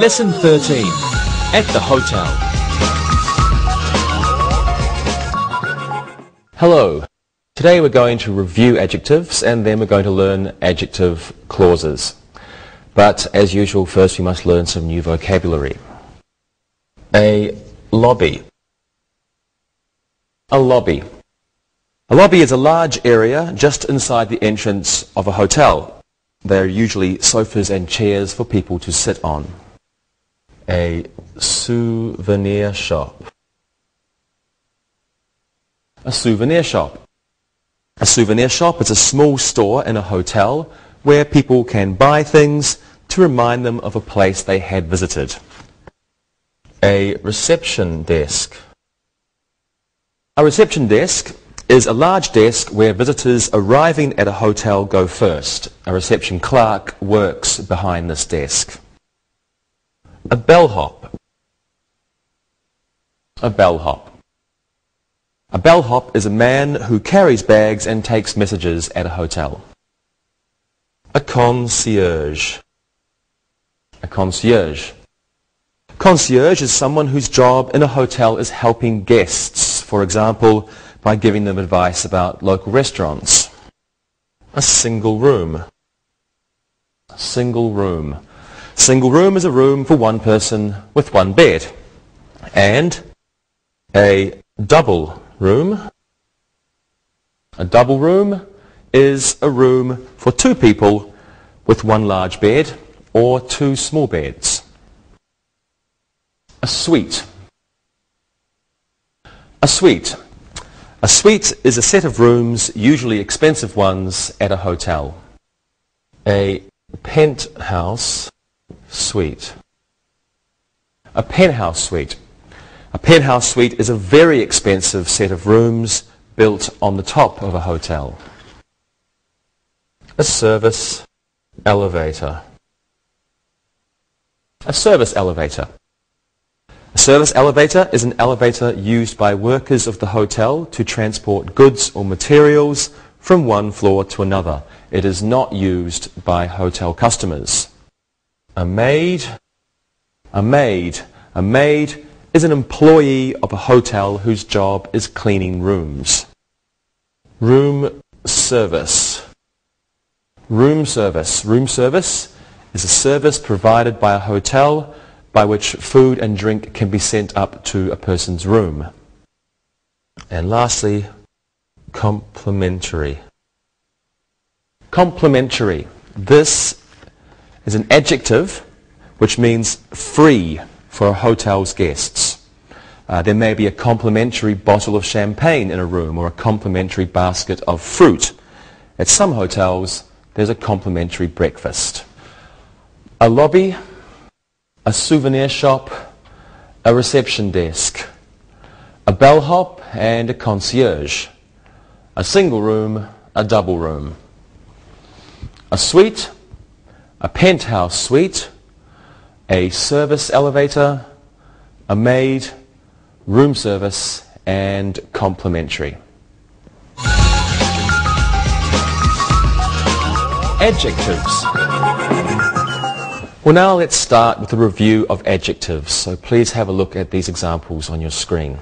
Lesson 13. At the hotel. Hello. Today we're going to review adjectives and then we're going to learn adjective clauses. But as usual, first we must learn some new vocabulary. A lobby. A lobby. A lobby is a large area just inside the entrance of a hotel. There are usually sofas and chairs for people to sit on. A souvenir shop. A souvenir shop. A souvenir shop is a small store in a hotel where people can buy things to remind them of a place they had visited. A reception desk. A reception desk is a large desk where visitors arriving at a hotel go first. A reception clerk works behind this desk. A bellhop. A bellhop. A bellhop is a man who carries bags and takes messages at a hotel. A concierge. A concierge. Concierge is someone whose job in a hotel is helping guests, for example, by giving them advice about local restaurants. A single room. A single room. Single room is a room for one person with one bed. And a double room. A double room is a room for two people with one large bed or two small beds. A suite. A suite. A suite is a set of rooms, usually expensive ones, at a hotel. A penthouse suite. A penthouse suite. A penthouse suite is a very expensive set of rooms built on the top of a hotel. A service elevator. A service elevator. A service elevator is an elevator used by workers of the hotel to transport goods or materials from one floor to another. It is not used by hotel customers. A maid. A maid. A maid is an employee of a hotel whose job is cleaning rooms. Room service. Room service. Room service is a service provided by a hotel by which food and drink can be sent up to a person's room. And lastly, complimentary. Complimentary. This is an adjective which means free for a hotel's guests. There may be a complimentary bottle of champagne in a room or a complimentary basket of fruit. At some hotels, there's a complimentary breakfast. A lobby, a souvenir shop, a reception desk, a bellhop and a concierge, a single room, a double room, a suite, a penthouse suite, a service elevator, a maid, room service and complimentary. Adjectives. Well, now let's start with a review of adjectives. So please have a look at these examples on your screen.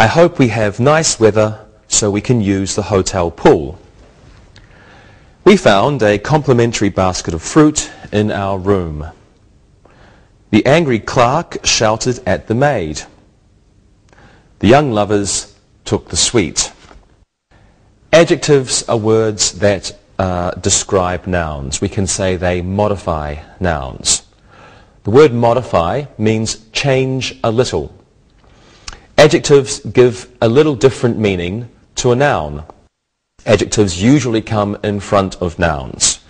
I hope we have nice weather so we can use the hotel pool. We found a complimentary basket of fruit in our room. The angry clerk shouted at the maid. The young lovers took the suite. Adjectives are words that describe nouns. We can say they modify nouns. The word modify means change a little. Adjectives give a little different meaning to a noun. Adjectives usually come in front of nouns.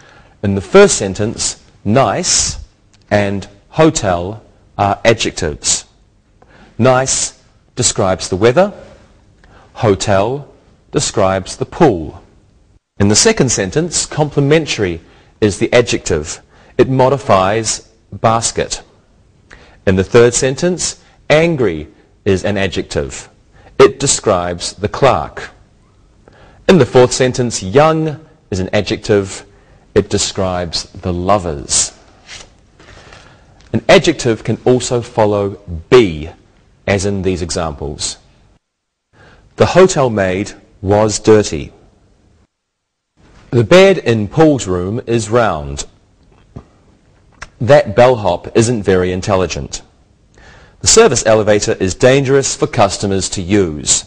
In the first sentence, nice and hotel are adjectives. Nice describes the weather. Hotel describes the pool. In the second sentence, complimentary is the adjective. It modifies basket. In the third sentence, angry is an adjective. It describes the clerk. In the fourth sentence, young is an adjective. It describes the lovers. An adjective can also follow be, as in these examples. The hotel maid was dirty. The bed in Paul's room is round. That bellhop isn't very intelligent. The service elevator is dangerous for customers to use.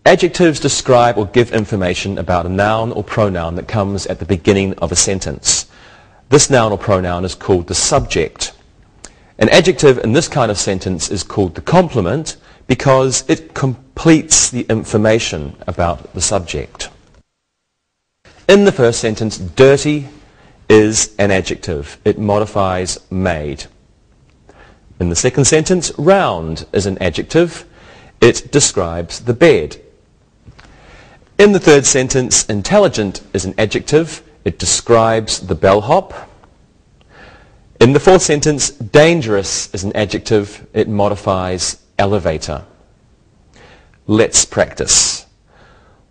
Adjectives describe or give information about a noun or pronoun that comes at the beginning of a sentence. This noun or pronoun is called the subject. An adjective in this kind of sentence is called the complement because it completes the information about the subject. In the first sentence, dirty is an adjective. It modifies maid. In the second sentence, round is an adjective. It describes the bed. In the third sentence, intelligent is an adjective. It describes the bellhop. In the fourth sentence, dangerous is an adjective. It modifies elevator. Let's practice.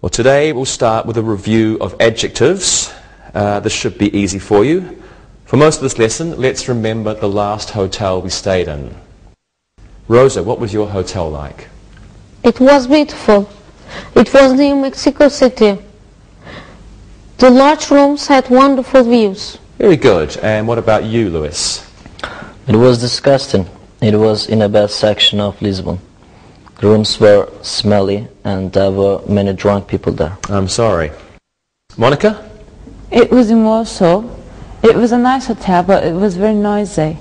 Well, today we'll start with a review of adjectives. This should be easy for you. For most of this lesson, let's remember the last hotel we stayed in. Rosa, what was your hotel like? It was beautiful. It was near Mexico City. The large rooms had wonderful views. Very good. And what about you, Lewis? It was disgusting. It was in a bad section of Lisbon. The rooms were smelly and there were many drunk people there. I'm sorry. Monica? It was in Warsaw. It was a nice hotel, but it was very noisy.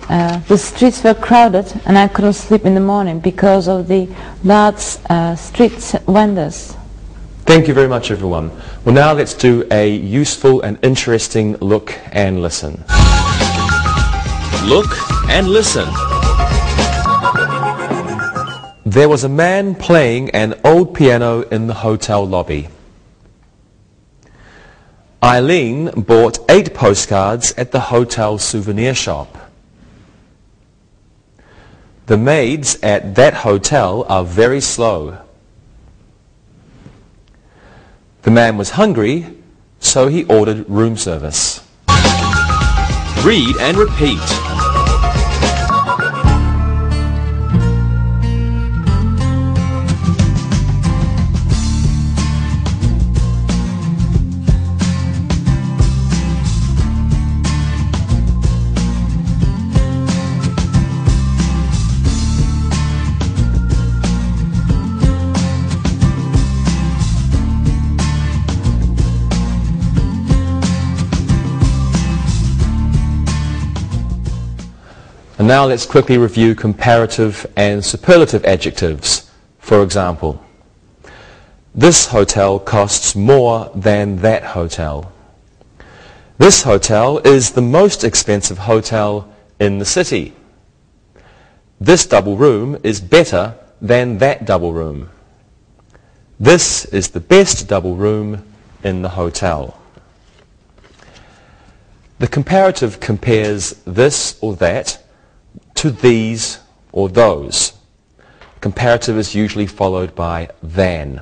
The streets were crowded and I couldn't sleep in the morning because of the large street vendors. Thank you very much, everyone. Well, now let's do a useful and interesting look and listen. Look and listen. There was a man playing an old piano in the hotel lobby. Eileen bought 8 postcards at the hotel souvenir shop. The maids at that hotel are very slow. The man was hungry, so he ordered room service. Read and repeat. And now let's quickly review comparative and superlative adjectives. For example, this hotel costs more than that hotel. This hotel is the most expensive hotel in the city. This double room is better than that double room. This is the best double room in the hotel. The comparative compares this or that to these or those. Comparative is usually followed by than.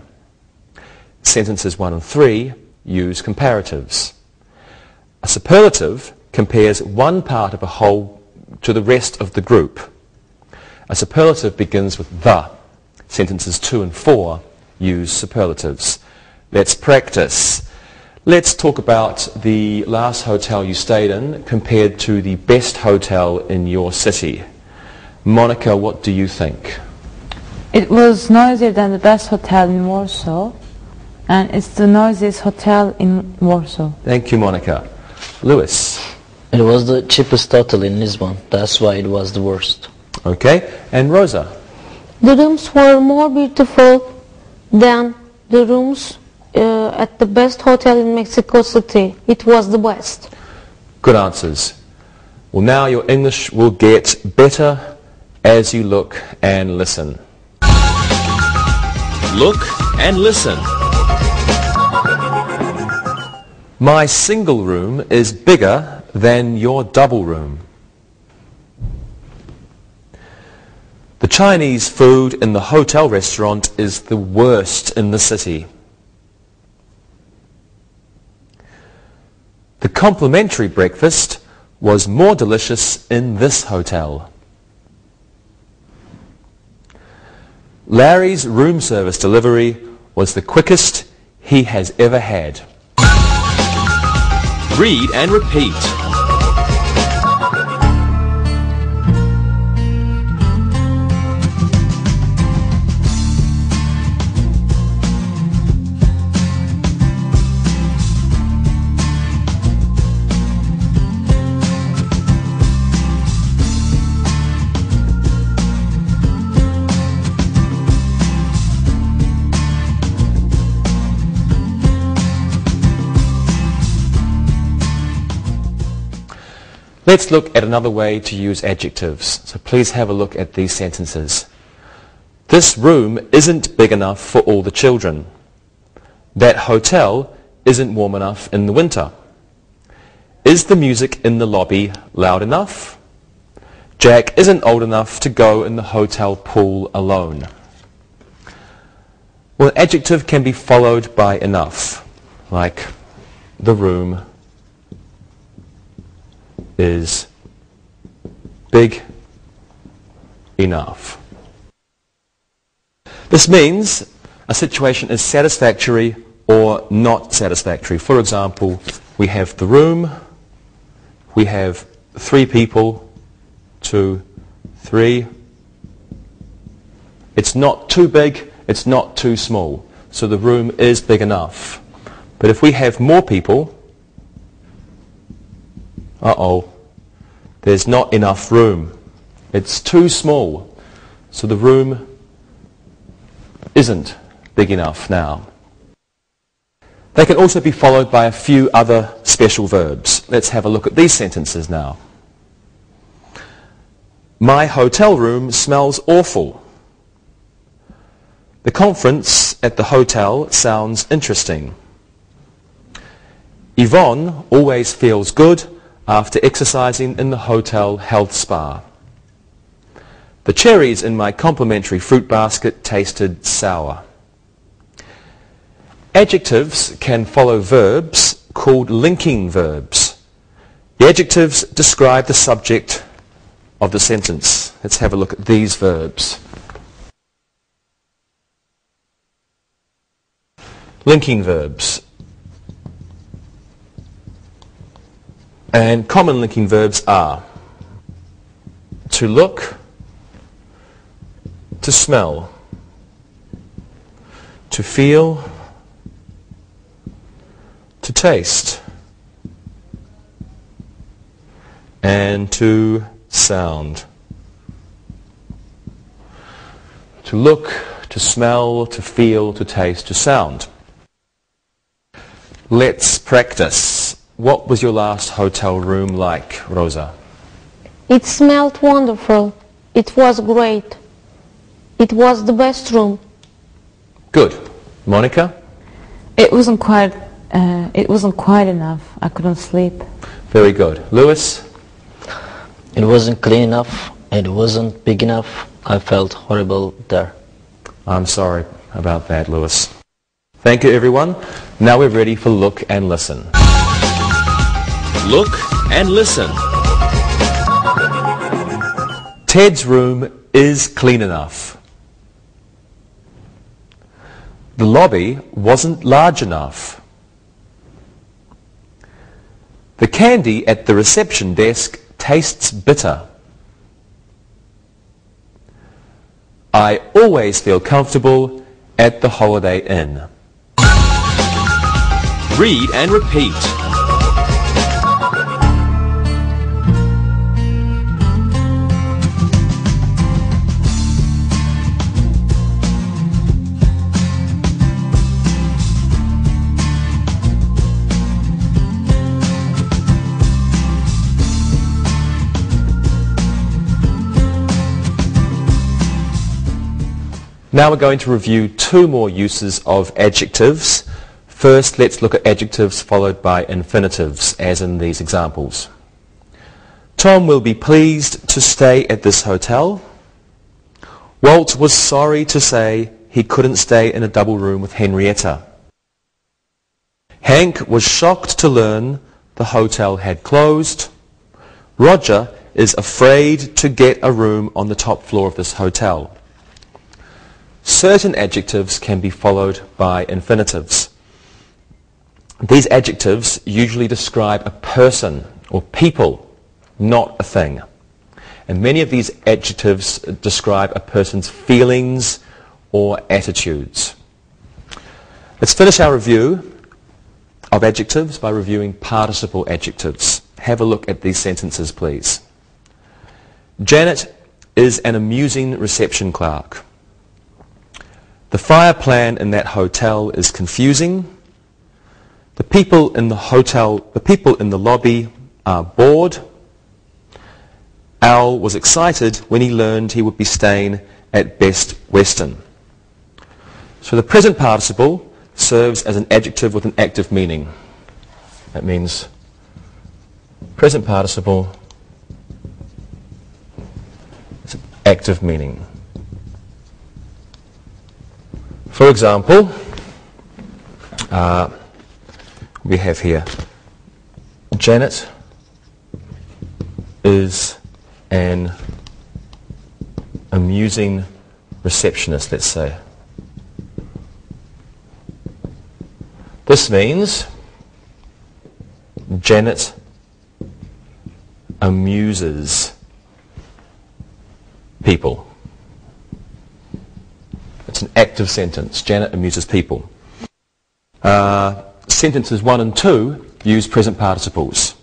Sentences 1 and 3 use comparatives. A superlative compares one part of a whole to the rest of the group. A superlative begins with the. Sentences 2 and 4 use superlatives. Let's practice. Let's talk about the last hotel you stayed in compared to the best hotel in your city. Monica, what do you think? It was noisier than the best hotel in Warsaw, and it's the noisiest hotel in Warsaw. Thank you, Monica. Lewis? It was the cheapest hotel in Lisbon. That's why it was the worst. Okay. And Rosa? The rooms were more beautiful than the rooms at the best hotel in Mexico City. It was the best. Good answers. Well, now your English will get better as you look and listen. Look and listen. My single room is bigger than your double room. The Chinese food in the hotel restaurant is the worst in the city. The complimentary breakfast was more delicious in this hotel. Larry's room service delivery was the quickest he has ever had. Read and repeat. Let's look at another way to use adjectives. So please have a look at these sentences. This room isn't big enough for all the children. That hotel isn't warm enough in the winter. Is the music in the lobby loud enough? Jack isn't old enough to go in the hotel pool alone. Well, an adjective can be followed by enough, like the room is big enough. This means a situation is satisfactory or not satisfactory. For example, we have the room, we have 3 people, 2, 3. It's not too big, it's not too small. So the room is big enough. But if we have more people, there's not enough room. It's too small. So the room isn't big enough now. They can also be followed by a few other special verbs. Let's have a look at these sentences now. My hotel room smells awful. The conference at the hotel sounds interesting. Yvonne always feels good after exercising in the hotel health spa. The cherries in my complimentary fruit basket tasted sour. Adjectives can follow verbs called linking verbs. The adjectives describe the subject of the sentence. Let's have a look at these verbs. Linking verbs. And common linking verbs are to look, to smell, to feel, to taste, and to sound. To look, to smell, to feel, to taste, to sound. Let's practice. What was your last hotel room like, Rosa? It smelled wonderful. It was great. It was the best room. Good. Monica? It wasn't quite enough. I couldn't sleep. Very good. Lewis? It wasn't clean enough. It wasn't big enough. I felt horrible there. I'm sorry about that, Lewis. Thank you, everyone. Now we're ready for Look and Listen. Look and listen. Ted's room is clean enough. The lobby wasn't large enough. The candy at the reception desk tastes bitter. I always feel comfortable at the Holiday Inn. Read and repeat. Now we're going to review 2 more uses of adjectives. First, let's look at adjectives followed by infinitives, as in these examples. Tom will be pleased to stay at this hotel. Walt was sorry to say he couldn't stay in a double room with Henrietta. Hank was shocked to learn the hotel had closed. Roger is afraid to get a room on the top floor of this hotel. Certain adjectives can be followed by infinitives. These adjectives usually describe a person or people, not a thing. And many of these adjectives describe a person's feelings or attitudes. Let's finish our review of adjectives by reviewing participle adjectives. Have a look at these sentences, please. Janet is an amusing reception clerk. The fire plan in that hotel is confusing. The people in the lobby are bored. Al was excited when he learned he would be staying at Best Western. So the present participle serves as an adjective with an active meaning. That means present participle is an active meaning. For example, we have here, Janet is an amusing receptionist, let's say. This means Janet amuses people. It's an active sentence. Janet amuses people. Sentences 1 and 2 use present participles.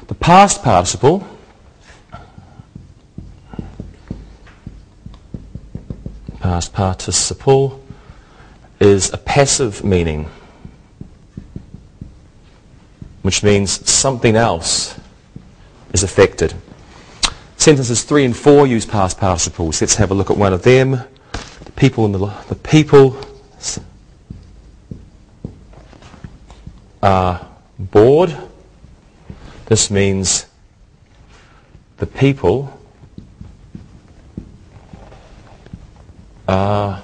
The past participle is a passive meaning, which means something else is affected. Sentences 3 and 4 use past participles. Let's have a look at one of them. The people are bored. This means the people are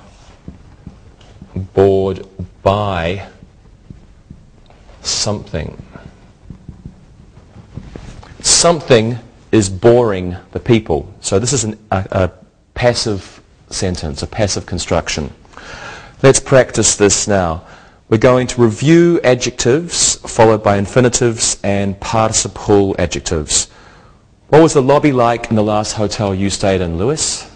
bored by something. Something is boring the people. So this is a passive sentence, a passive construction. Let's practice this now. We're going to review adjectives followed by infinitives and participle adjectives. What was the lobby like in the last hotel you stayed in, Lewis?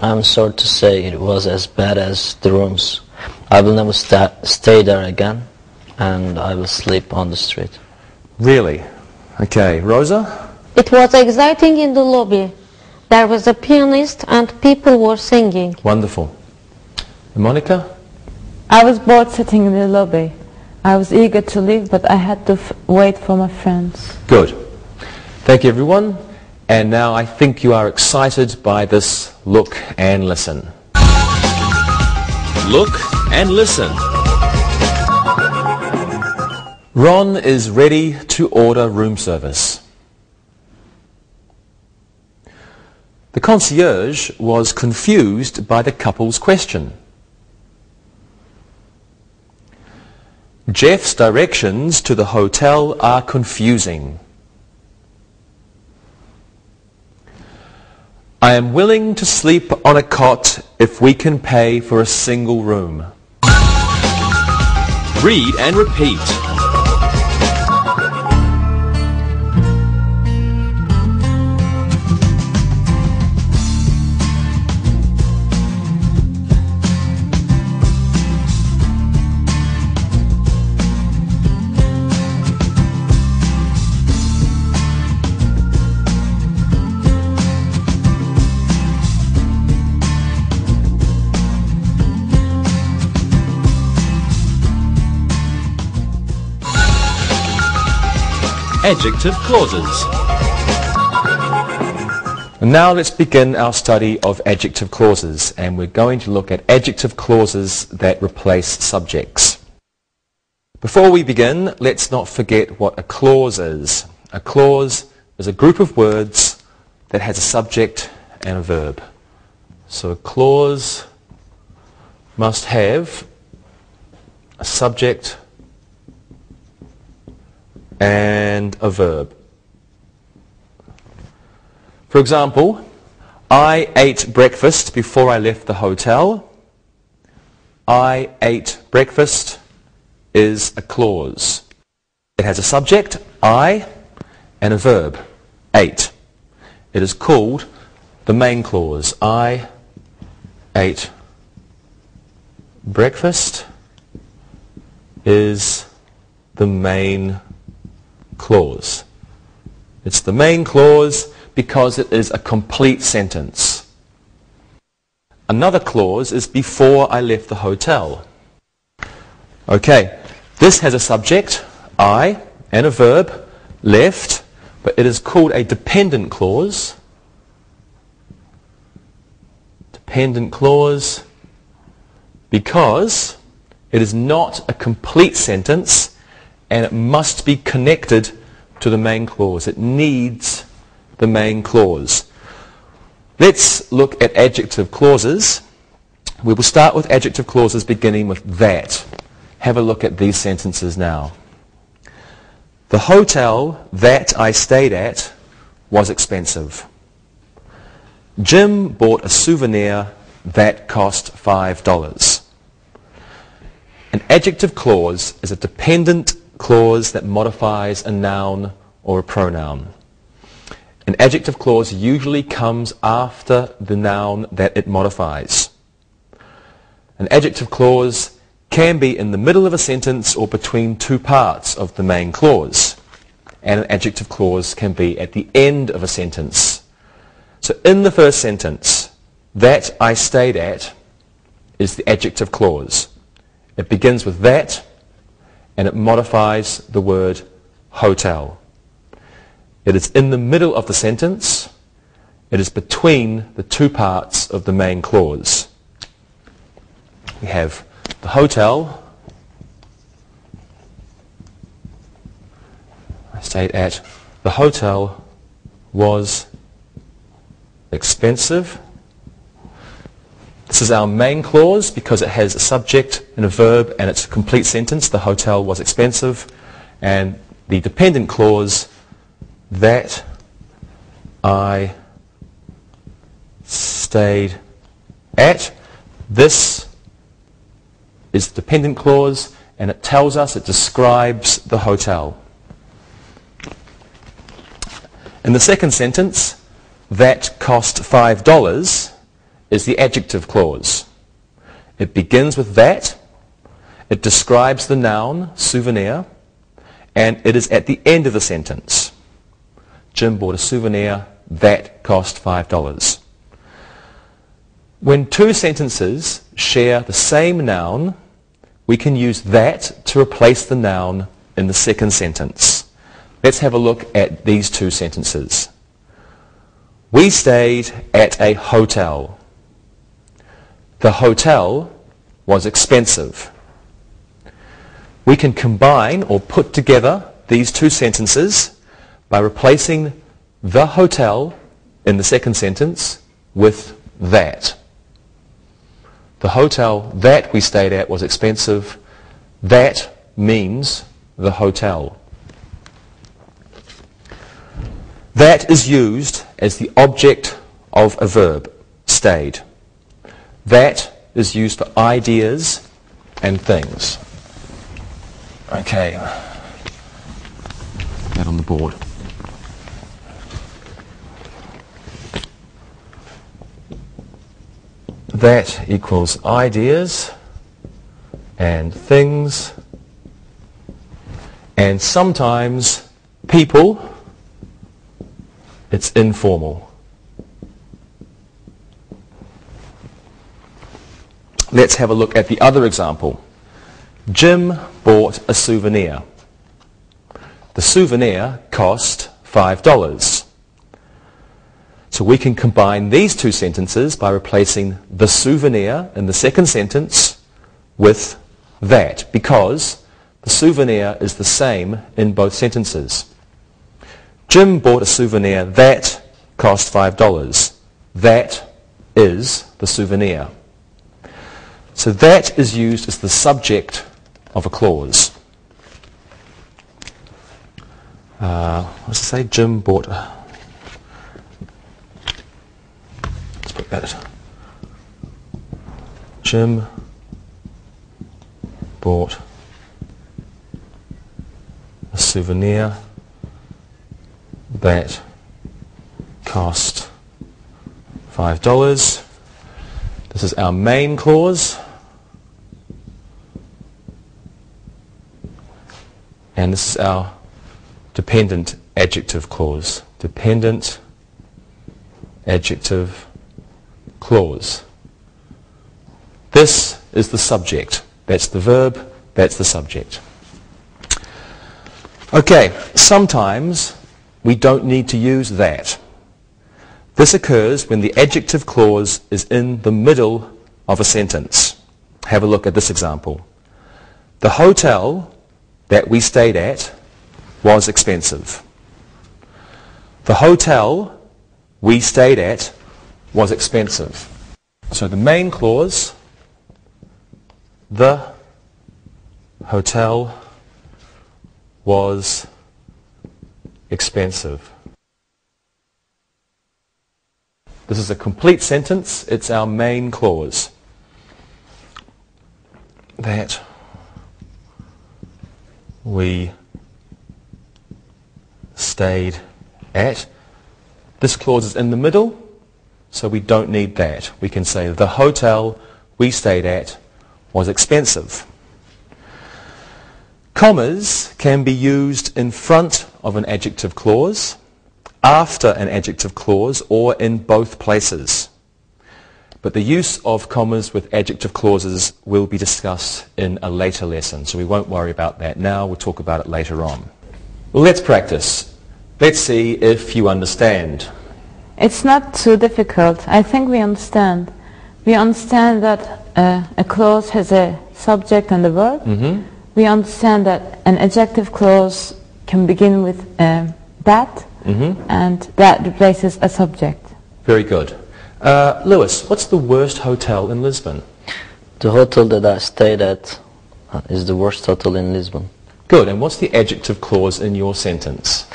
I'm sorry to say it was as bad as the rooms. I will never stay there again, and I will sleep on the street. Really? Okay, Rosa? It was exciting in the lobby. There was a pianist and people were singing. Wonderful. And Monica? I was bored sitting in the lobby. I was eager to leave, but I had to wait for my friends. Good. Thank you, everyone. And now I think you are excited by this look and listen. Look and listen. Ron is ready to order room service. The concierge was confused by the couple's question. Jeff's directions to the hotel are confusing. I am willing to sleep on a cot if we can pay for a single room. Read and repeat. Adjective clauses. And now let's begin our study of adjective clauses, and we're going to look at adjective clauses that replace subjects. Before we begin, let's not forget what a clause is. A clause is a group of words that has a subject and a verb. So a clause must have a subject and a verb. For example, I ate breakfast before I left the hotel. I ate breakfast is a clause. It has a subject, I, and a verb, ate. It is called the main clause. I ate breakfast is the main clause. It's the main clause because it is a complete sentence. Another clause is before I left the hotel. Okay, this has a subject, I, and a verb, left, but it is called a dependent clause. Dependent clause because it is not a complete sentence and it must be connected to the main clause. It needs the main clause. Let's look at adjective clauses. We will start with adjective clauses beginning with that. Have a look at these sentences now. The hotel that I stayed at was expensive. Jim bought a souvenir that cost $5. An adjective clause is a dependent clause that modifies a noun or a pronoun. An adjective clause usually comes after the noun that it modifies. An adjective clause can be in the middle of a sentence or between two parts of the main clause. And an adjective clause can be at the end of a sentence. So in the first sentence, that I stayed at is the adjective clause. It begins with that and it modifies the word hotel. It is in the middle of the sentence. It is between the two parts of the main clause. We have the hotel I stayed at. The hotel was expensive. This is our main clause because it has a subject and a verb and it's a complete sentence. The hotel was expensive. And the dependent clause, that I stayed at. This is the dependent clause and it tells us, it describes the hotel. In the second sentence, that cost $5 is the adjective clause. It begins with that, it describes the noun, souvenir, and it is at the end of the sentence. Jim bought a souvenir that cost $5. When two sentences share the same noun, we can use that to replace the noun in the second sentence. Let's have a look at these two sentences. We stayed at a hotel. The hotel was expensive. We can combine or put together these two sentences by replacing the hotel in the second sentence with that. The hotel that we stayed at was expensive. That means the hotel. That is used as the object of a verb, stayed. That is used for ideas and things. Okay, that on the board. That equals ideas and things and sometimes people. It's informal. Let's have a look at the other example. Jim bought a souvenir. The souvenir cost $5. So we can combine these two sentences by replacing the souvenir in the second sentence with that, because the souvenir is the same in both sentences. Jim bought a souvenir that cost $5. That is the souvenir. So that is used as the subject of a clause. Let's say Jim bought Jim bought a souvenir that cost $5. This is our main clause. And this is our dependent adjective clause. Dependent adjective clause. This is the subject. That's the verb, that's the subject. Okay, sometimes we don't need to use that. This occurs when the adjective clause is in the middle of a sentence. Have a look at this example. The hotel that we stayed at was expensive. The hotel we stayed at was expensive. So the main clause, the hotel was expensive. This is a complete sentence. It's our main clause. That we stayed at. This clause is in the middle, so we don't need that. We can say the hotel we stayed at was expensive. Commas can be used in front of an adjective clause, after an adjective clause, or in both places. But the use of commas with adjective clauses will be discussed in a later lesson, so we won't worry about that now. We'll talk about it later on. Well, let's practice. Let's see if you understand. It's not too difficult. I think we understand. We understand that a clause has a subject and a verb. Mm-hmm. We understand that an adjective clause can begin with that, and that replaces a subject. Very good. Lewis, what's the worst hotel in Lisbon? The hotel that I stayed at is the worst hotel in Lisbon. Good. And what's the adjective clause in your sentence?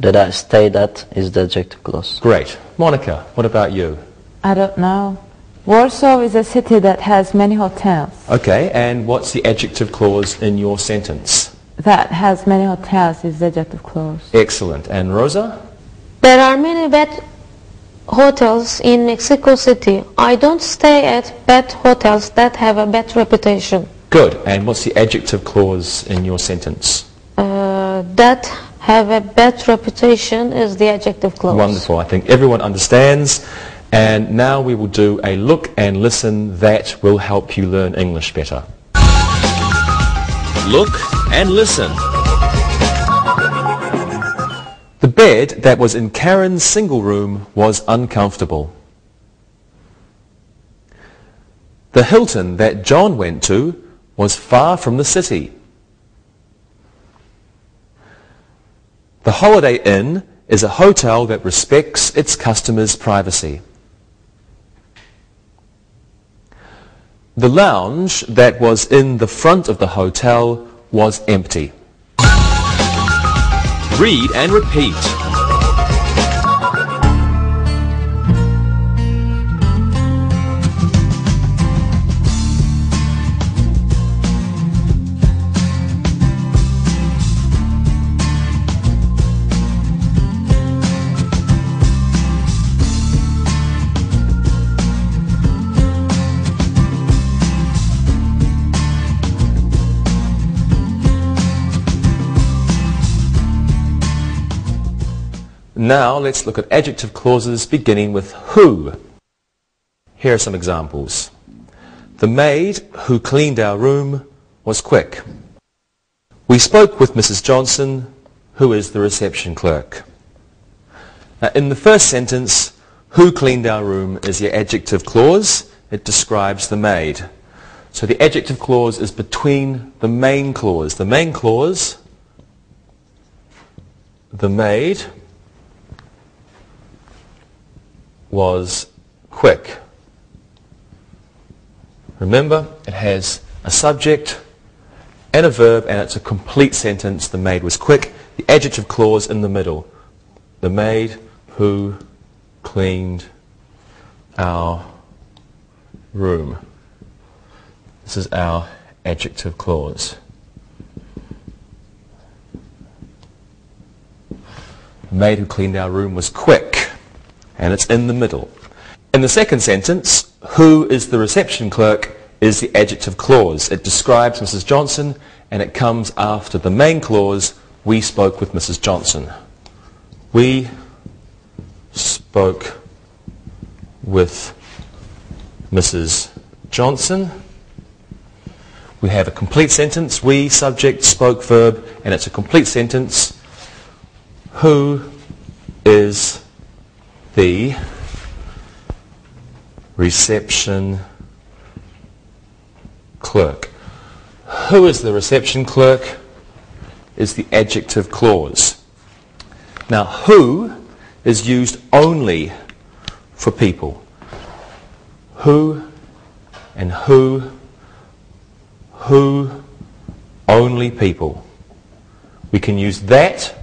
That I stayed at is the adjective clause. Great. Monica, what about you? I don't know. Warsaw is a city that has many hotels. Okay, and what's the adjective clause in your sentence? That has many hotels is the adjective clause. Excellent. And Rosa? There are many bad hotels in Mexico City. I don't stay at bad hotels that have a bad reputation. Good. And what's the adjective clause in your sentence? That have a bad reputation is the adjective clause. Wonderful. I think everyone understands. And now we will do a look and listen that will help you learn English better. Look and listen. The bed that was in Karen's single room was uncomfortable. The Hilton that John went to was far from the city. The Holiday Inn is a hotel that respects its customers' privacy. The lounge that was in the front of the hotel was empty. Read and repeat. Now let's look at adjective clauses beginning with who. Here are some examples. The maid who cleaned our room was quick. We spoke with Mrs. Johnson, who is the reception clerk. Now, in the first sentence, who cleaned our room is the adjective clause. It describes the maid. So the adjective clause is between the main clause. The main clause, the maid was quick. Remember, it has a subject and a verb, and it's a complete sentence. The maid was quick. The adjective clause in the middle. The maid who cleaned our room. This is our adjective clause. The maid who cleaned our room was quick, and it's in the middle. In the second sentence, who is the reception clerk is the adjective clause. It describes Mrs. Johnson, and it comes after the main clause, we spoke with Mrs. Johnson. We spoke with Mrs. Johnson. We have a complete sentence, we, subject, spoke, verb, and it's a complete sentence. Who is the reception clerk? Who is the reception clerk is the adjective clause. Now, who is used only for people. Who and who, only people. We can use that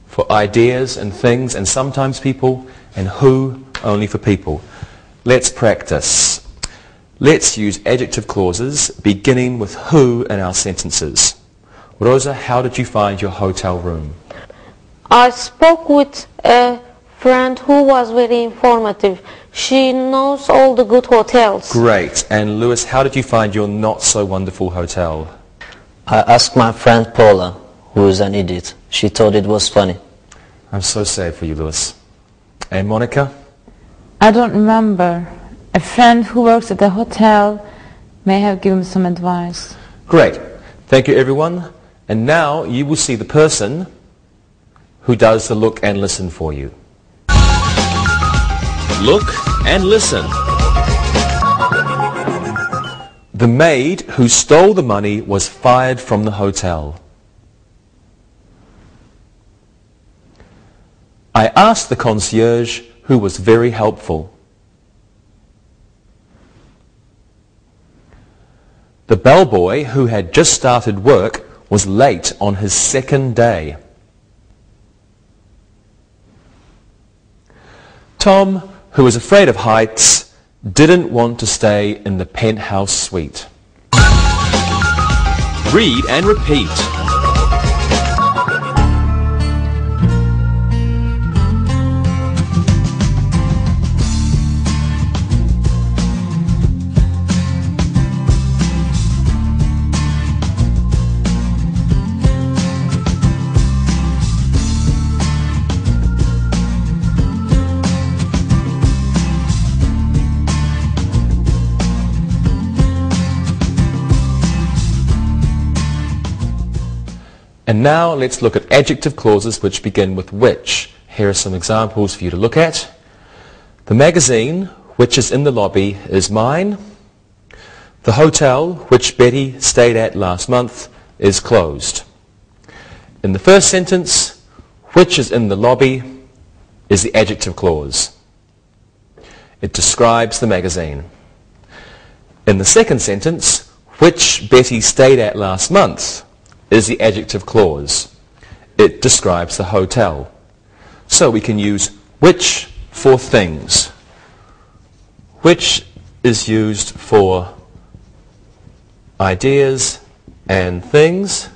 for ideas and things and sometimes people, and who only for people. Let's practice. Let's use adjective clauses beginning with who in our sentences. Rosa, how did you find your hotel room? I spoke with a friend who was very informative. She knows all the good hotels. Great. And Lewis, how did you find your not so wonderful hotel? I asked my friend Paula, who is an idiot. She thought it was funny. I'm so sad for you, Lewis. And Monica? I don't remember. A friend who works at the hotel may have given some advice. Great. Thank you, everyone. And now you will see the person who does the look and listen for you. Look and listen. The maid who stole the money was fired from the hotel. I asked the concierge, who was very helpful. The bellboy who had just started work was late on his second day. Tom, who was afraid of heights, didn't want to stay in the penthouse suite. Read and repeat. And now let's look at adjective clauses which begin with which. Here are some examples for you to look at. The magazine, which is in the lobby, is mine. The hotel, which Betty stayed at last month, is closed. In the first sentence, which is in the lobby is the adjective clause. It describes the magazine. In the second sentence, which Betty stayed at last month is the adjective clause. It describes the hotel. So we can use which for things. Which is used for ideas and things.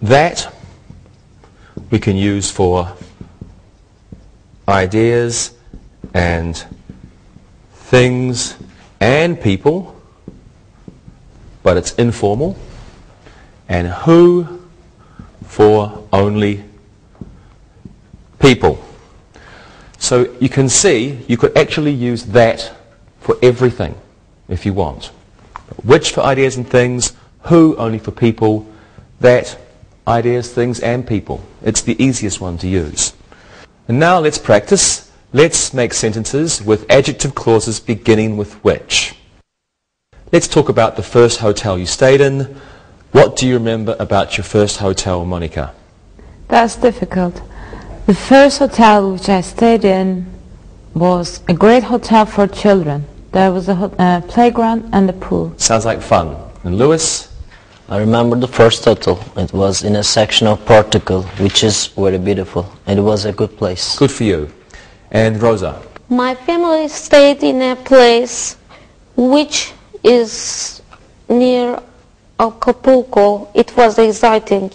That we can use for ideas and things and people, but it's informal. And who for only people. So you can see you could actually use that for everything if you want. Which for ideas and things, who only for people, that, ideas, things and people. It's the easiest one to use. And now let's practice. Let's make sentences with adjective clauses beginning with which. Let's talk about the first hotel you stayed in. What do you remember about your first hotel, Monica? That's difficult. The first hotel which I stayed in was a great hotel for children. There was a playground and a pool. Sounds like fun. And Lewis? I remember the first hotel. It was in a section of Portugal, which is very beautiful. It was a good place. Good for you. And Rosa? My family stayed in a place which is near Acapulco. It was exciting.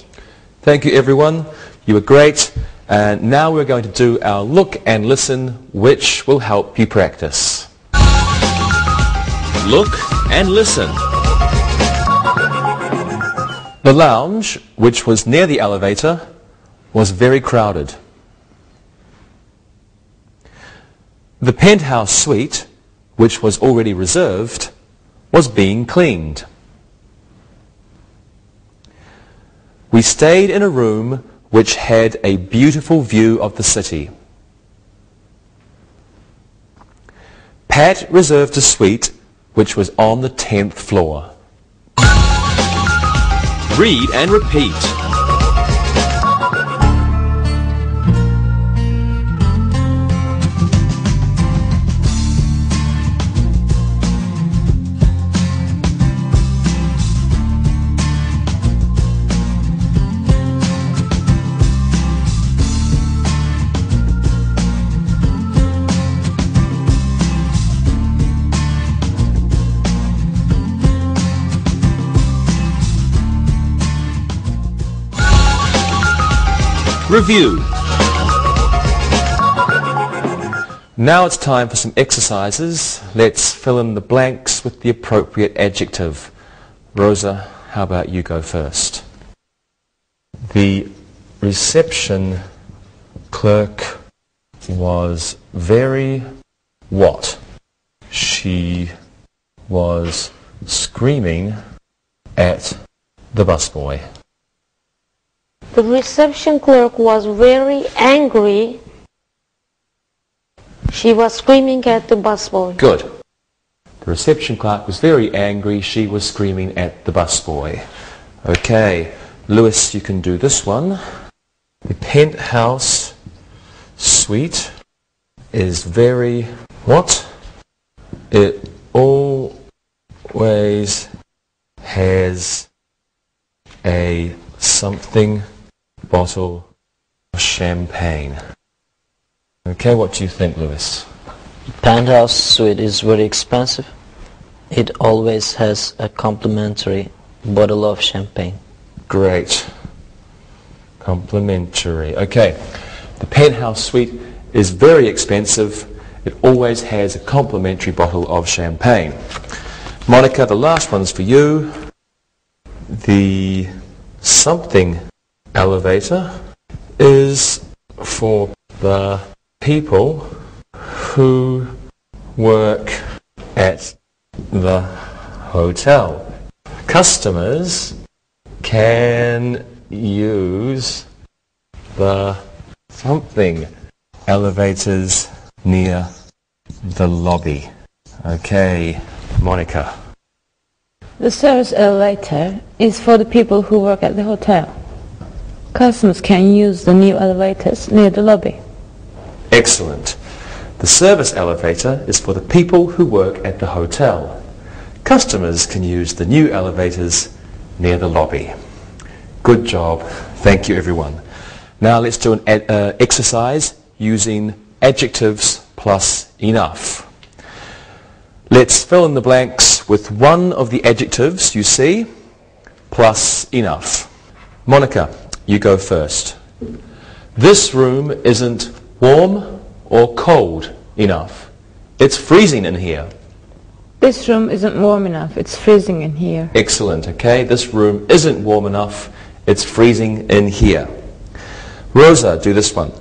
Thank you, everyone. You were great. And now we're going to do our look and listen, which will help you practice. Look and listen. The lounge, which was near the elevator, was very crowded. The penthouse suite, which was already reserved, was being cleaned. We stayed in a room which had a beautiful view of the city. Pat reserved a suite which was on the 10th floor. Read and repeat. Review. Now it's time for some exercises. Let's fill in the blanks with the appropriate adjective. Rosa, how about you go first? The reception clerk was very what? She was screaming at the busboy. The reception clerk was very angry. She was screaming at the busboy. Good. The reception clerk was very angry. She was screaming at the busboy. Okay. Lewis, you can do this one. The penthouse suite is very what? It always has a something bottle of champagne. Okay, what do you think, Lewis? Penthouse suite is very expensive. It always has a complimentary bottle of champagne. Great. Complimentary. Okay. The penthouse suite is very expensive. It always has a complimentary bottle of champagne. Monica, the last one's for you. The something elevator is for the people who work at the hotel. Customers can use the something elevators near the lobby. Okay, Monica. The service elevator is for the people who work at the hotel. Customers can use the new elevators near the lobby. Excellent. The service elevator is for the people who work at the hotel. Customers can use the new elevators near the lobby. Good job. Thank you, everyone. Now let's do an exercise using adjectives plus enough. Let's fill in the blanks with one of the adjectives you see plus enough. Monica, you go first. This room isn't warm or cold enough. It's freezing in here. This room isn't warm enough. It's freezing in here. Excellent. Okay, this room isn't warm enough. It's freezing in here. Rosa, do this one.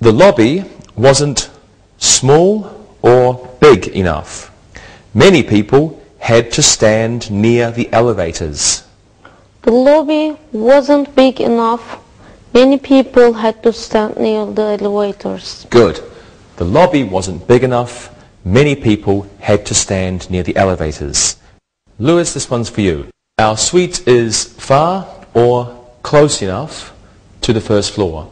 The lobby wasn't small or big enough. Many people had to stand near the elevators. The lobby wasn't big enough. Many people had to stand near the elevators. Good. The lobby wasn't big enough. Many people had to stand near the elevators. Lewis, this one's for you. Our suite is far or close enough to the first floor.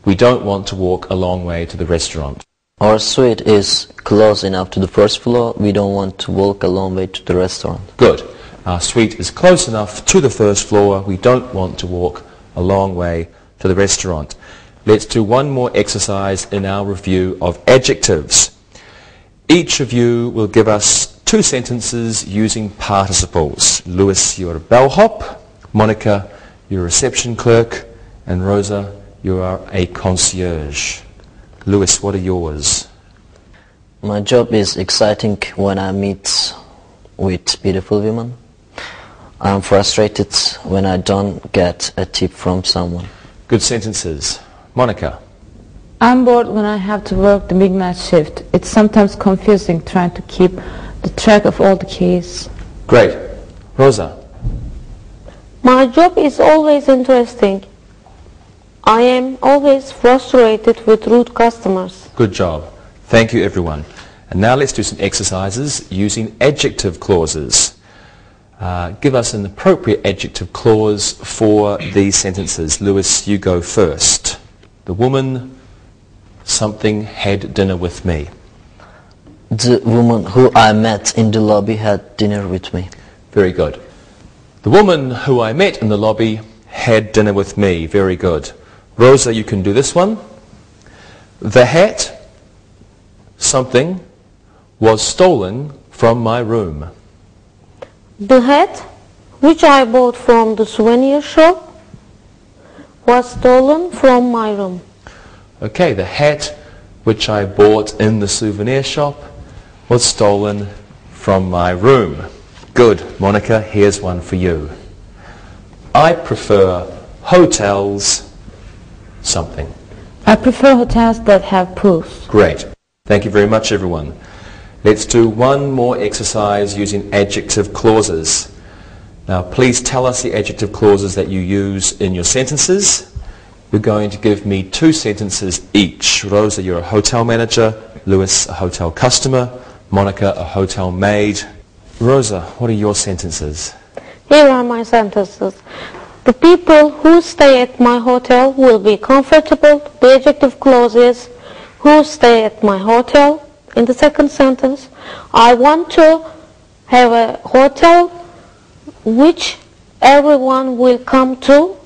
We don't want to walk a long way to the restaurant. Our suite is close enough to the first floor. We don't want to walk a long way to the restaurant. Good. Our suite is close enough to the first floor. We don't want to walk a long way to the restaurant. Let's do one more exercise in our review of adjectives. Each of you will give us 2 sentences using participles. Lewis, you're a bellhop. Monica, you're a reception clerk. And Rosa, you are a concierge. Lewis, what are yours? My job is exciting when I meet with beautiful women. I'm frustrated when I don't get a tip from someone. Good sentences. Monica? I'm bored when I have to work the midnight shift. It's sometimes confusing trying to keep the track of all the keys. Great. Rosa? My job is always interesting. I am always frustrated with rude customers. Good job. Thank you, everyone. And now let's do some exercises using adjective clauses. Give us an appropriate adjective clause for these sentences. Lewis, you go first. The woman, something, had dinner with me. The woman who I met in the lobby had dinner with me. Very good. The woman who I met in the lobby had dinner with me. Very good. Rosa, you can do this one. The hat, something, was stolen from my room. The hat, which I bought from the souvenir shop, was stolen from my room. Okay, the hat which I bought in the souvenir shop was stolen from my room. Good. Monica, here's one for you. I prefer hotels, something. I prefer hotels that have pools. Great. Thank you very much, everyone. Let's do one more exercise using adjective clauses. Now, please tell us the adjective clauses that you use in your sentences. You're going to give me 2 sentences each. Rosa, you're a hotel manager. Lewis, a hotel customer. Monica, a hotel maid. Rosa, what are your sentences? Here are my sentences. The people who stay at my hotel will be comfortable. The adjective clause is who stay at my hotel. In the second sentence, I want to have a hotel which everyone will come to.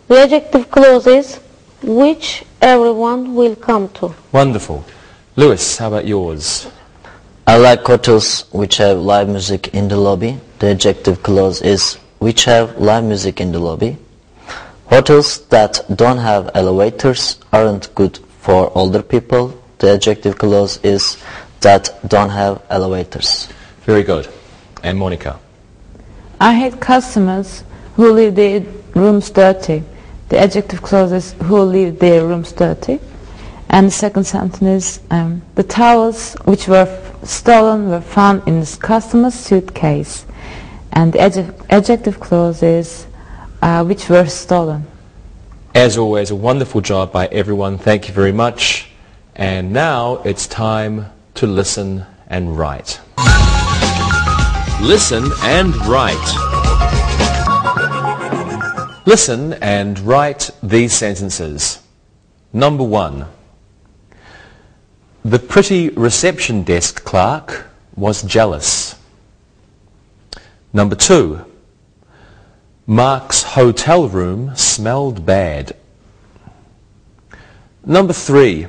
The adjective clause is which everyone will come to. Wonderful. Lewis, how about yours? I like hotels which have live music in the lobby. The adjective clause is which have live music in the lobby. Hotels that don't have elevators aren't good for older people. The adjective clause is that don't have elevators. Very good. And Monica? I hate customers who leave their rooms dirty. The adjective clause is who leave their rooms dirty. And the second sentence is the towels which were stolen were found in this customer's suitcase. And the adjective clause is which were stolen. As always, a wonderful job by everyone. Thank you very much. And now it's time to listen and write. Listen and write. Listen and write these sentences. Number 1. The pretty reception desk clerk was jealous. Number 2. Mark's hotel room smelled bad. Number 3.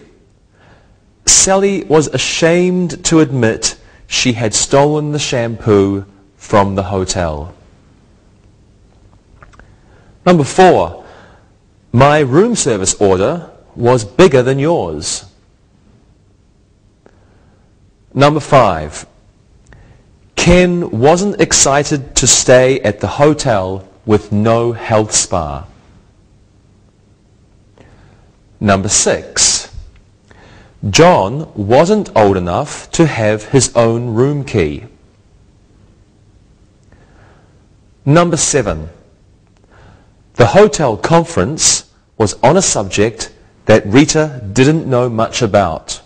Sally was ashamed to admit she had stolen the shampoo from the hotel. Number 4. My room service order was bigger than yours. Number 5. Ken wasn't excited to stay at the hotel with no health spa. Number 6. John wasn't old enough to have his own room key. Number 7. The hotel conference was on a subject that Rita didn't know much about.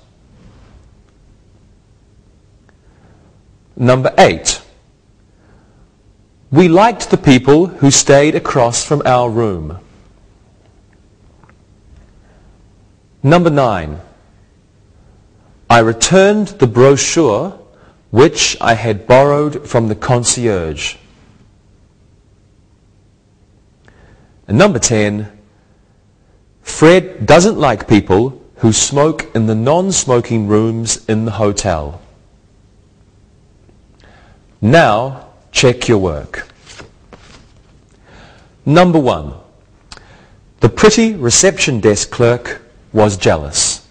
Number 8. We liked the people who stayed across from our room. Number 9. I returned the brochure which I had borrowed from the concierge. And number 10. Fred doesn't like people who smoke in the non-smoking rooms in the hotel. Now, check your work. Number 1. The pretty reception desk clerk was jealous.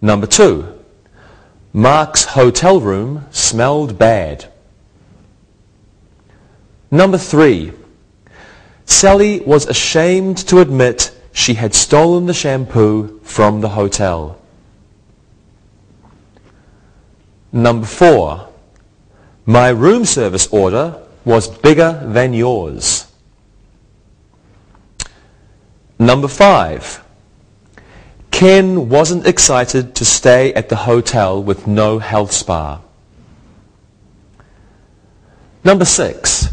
Number 2. Mark's hotel room smelled bad. Number 3. Sally was ashamed to admit she had stolen the shampoo from the hotel. Number 4. My room service order was bigger than yours. Number 5. Ken wasn't excited to stay at the hotel with no health spa. Number 6.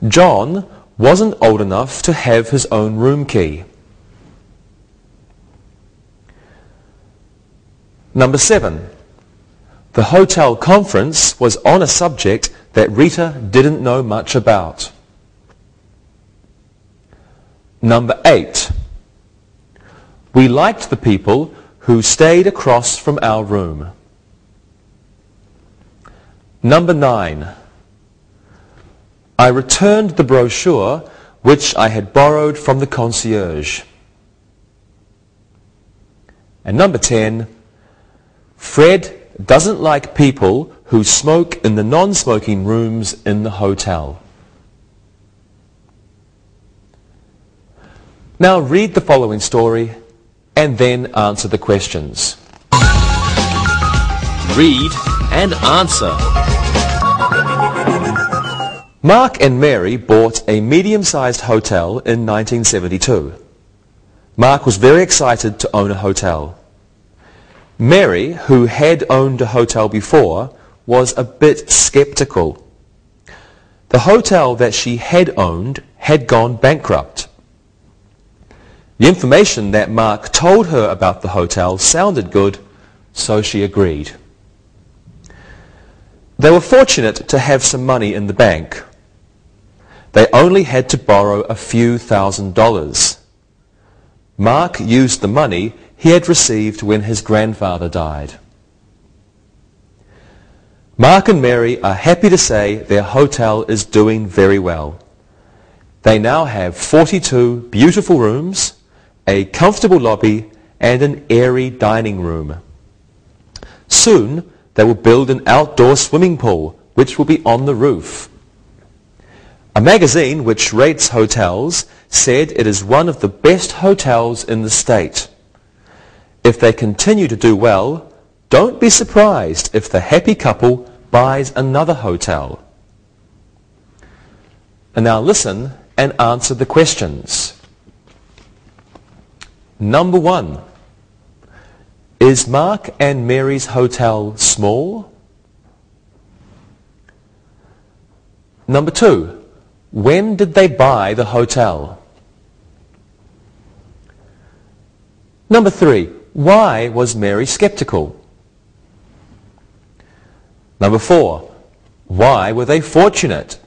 John wasn't old enough to have his own room key. Number 7. The hotel conference was on a subject that Rita didn't know much about. Number 8. We liked the people who stayed across from our room. Number 9. I returned the brochure which I had borrowed from the concierge. And number 10. Fred doesn't like people who smoke in the non-smoking rooms in the hotel. Now read the following story and then answer the questions. Read and answer. Mark and Mary bought a medium-sized hotel in 1972. Mark was very excited to own a hotel. Mary, who had owned a hotel before, was a bit skeptical. The hotel that she had owned had gone bankrupt. The information that Mark told her about the hotel sounded good, so she agreed. They were fortunate to have some money in the bank. They only had to borrow a few $1,000s. Mark used the money he had received when his grandfather died. Mark and Mary are happy to say their hotel is doing very well. They now have 42 beautiful rooms, a comfortable lobby, and an airy dining room. Soon they will build an outdoor swimming pool, which will be on the roof. A magazine which rates hotels said it is one of the best hotels in the state. If they continue to do well, don't be surprised if the happy couple buys another hotel. And now listen and answer the questions. Number 1. Is Mark and Mary's hotel small? Number 2. When did they buy the hotel? Number 3. Why was Mary skeptical? Number 4. Why were they fortunate?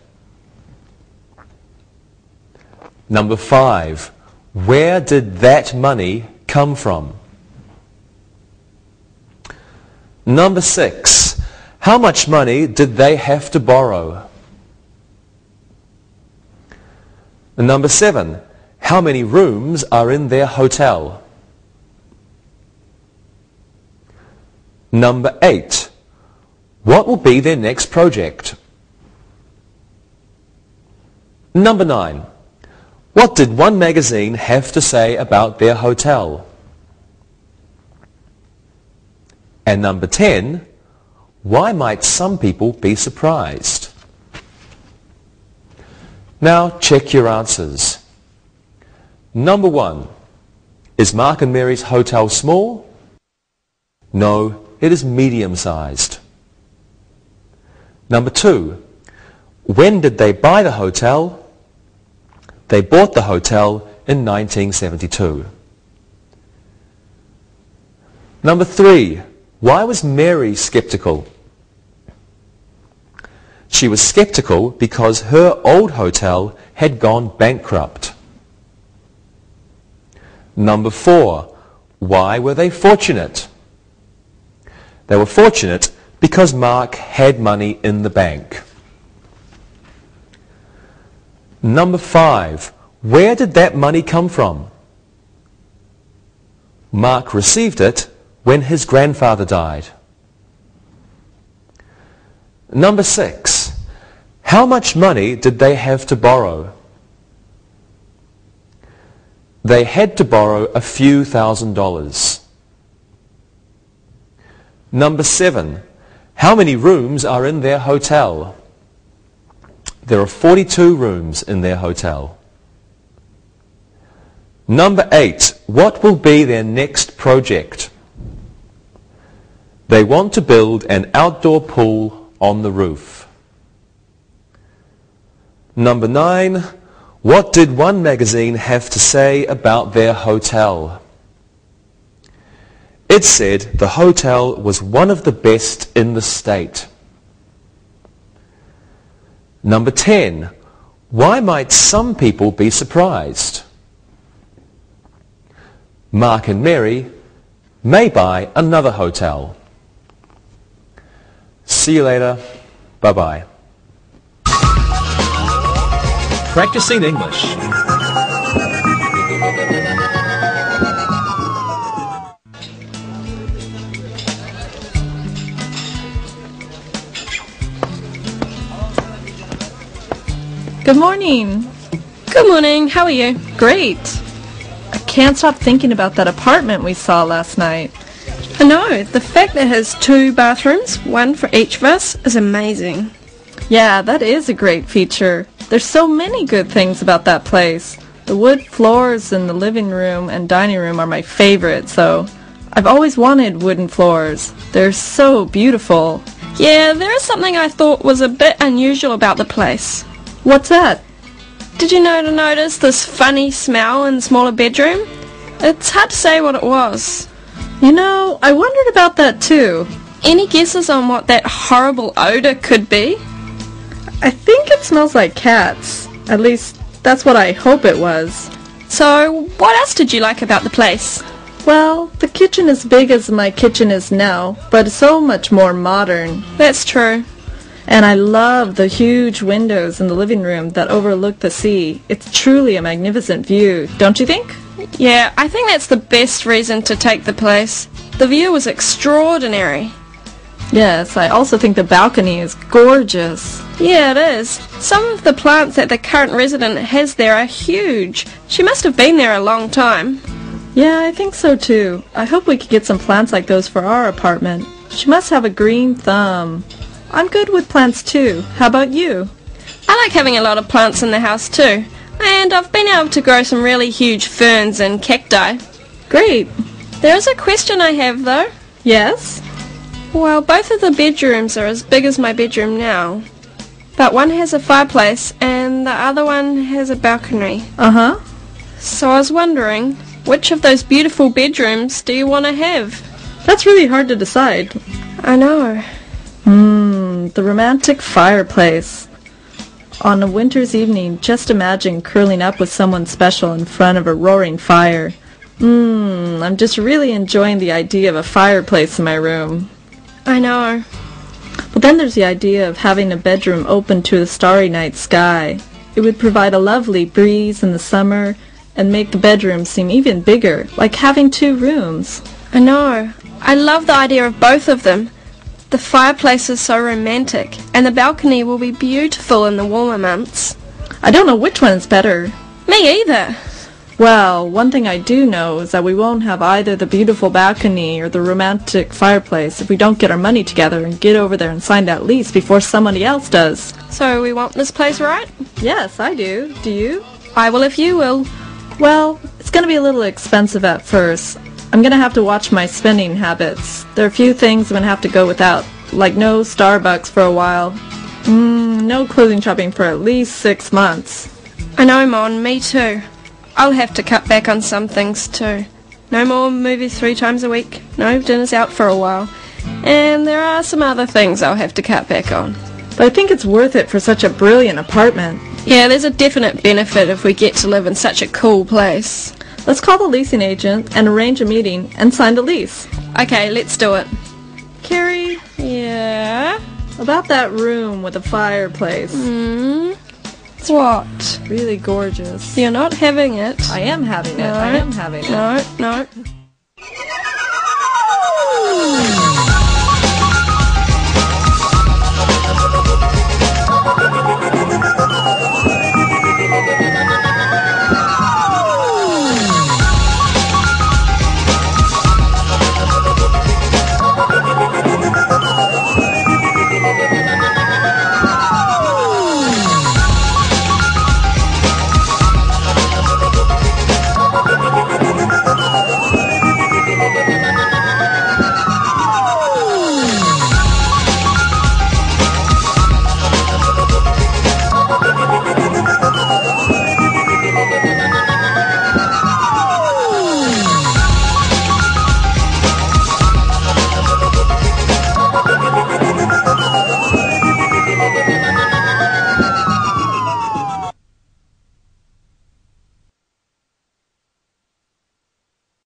Number 5. Where did that money come from? Number 6. How much money did they have to borrow? Number 7. How many rooms are in their hotel? Number 8. What will be their next project? Number 9. What did one magazine have to say about their hotel? And number 10. Why might some people be surprised? Now check your answers. Number 1. Is Mark and Mary's hotel small? No, it is medium-sized. Number 2. When did they buy the hotel? They bought the hotel in 1972. Number 3. Why was Mary skeptical? She was skeptical because her old hotel had gone bankrupt. Number 4, why were they fortunate? They were fortunate because Mark had money in the bank. Number 5, where did that money come from? Mark received it when his grandfather died. Number 6, how much money did they have to borrow? They had to borrow a few $1,000s. Number 7, how many rooms are in their hotel? There are 42 rooms in their hotel. Number 8, what will be their next project? They want to build an outdoor pool on the roof. Number 9, what did one magazine have to say about their hotel? It said the hotel was one of the best in the state. Number 10, why might some people be surprised? Mark and Mary may buy another hotel. See you later. Bye-bye. Practicing English. Good morning. Good morning. How are you? Great. I can't stop thinking about that apartment we saw last night. I know. The fact that it has 2 bathrooms, one for each of us, is amazing. Yeah, that is a great feature. There's so many good things about that place. The wood floors in the living room and dining room are my favorite, so I've always wanted wooden floors. They're so beautiful. Yeah, there is something I thought was a bit unusual about the place. What's that? Did you notice this funny smell in the smaller bedroom? It's hard to say what it was. You know, I wondered about that too. Any guesses on what that horrible odor could be? I think it smells like cats. At least, that's what I hope it was. So, what else did you like about the place? Well, the kitchen is big as my kitchen is now, but so much more modern. That's true. And I love the huge windows in the living room that overlook the sea. It's truly a magnificent view, don't you think? Yeah, I think that's the best reason to take the place. The view was extraordinary. Yes, I also think the balcony is gorgeous. Yeah, it is. Some of the plants that the current resident has there are huge. She must have been there a long time. Yeah, I think so too. I hope we could get some plants like those for our apartment. She must have a green thumb. I'm good with plants too. How about you? I like having a lot of plants in the house too. And I've been able to grow some really huge ferns and cacti. Great. There is a question I have though. Yes? Well, both of the bedrooms are as big as my bedroom now. But one has a fireplace and the other one has a balcony. Uh-huh. So I was wondering, which of those beautiful bedrooms do you want to have? That's really hard to decide. I know. The romantic fireplace. On a winter's evening, just imagine curling up with someone special in front of a roaring fire. I'm just really enjoying the idea of a fireplace in my room. I know. But then there's the idea of having a bedroom open to the starry night sky. It would provide a lovely breeze in the summer and make the bedroom seem even bigger, like having 2 rooms. I know. I love the idea of both of them. The fireplace is so romantic, and the balcony will be beautiful in the warmer months. I don't know which one is better. Me either. Well, one thing I do know is that we won't have either the beautiful balcony or the romantic fireplace if we don't get our money together and get over there and sign that lease before somebody else does. So we want this place, right? Yes, I do. Do you? I will if you will. Well, it's going to be a little expensive at first. I'm going to have to watch my spending habits. There are a few things I'm going to have to go without, like no Starbucks for a while. No clothing shopping for at least 6 months. I know, Mon, me too. I'll have to cut back on some things too. No more movies 3 times a week. No dinners out for a while. And there are some other things I'll have to cut back on. But I think it's worth it for such a brilliant apartment. Yeah, there's a definite benefit if we get to live in such a cool place. Let's call the leasing agent and arrange a meeting and sign the lease. Okay, let's do it. Carrie, Yeah? about that room with the fireplace. It's what? Really gorgeous. You're not having it. I am having it. I am having it. No.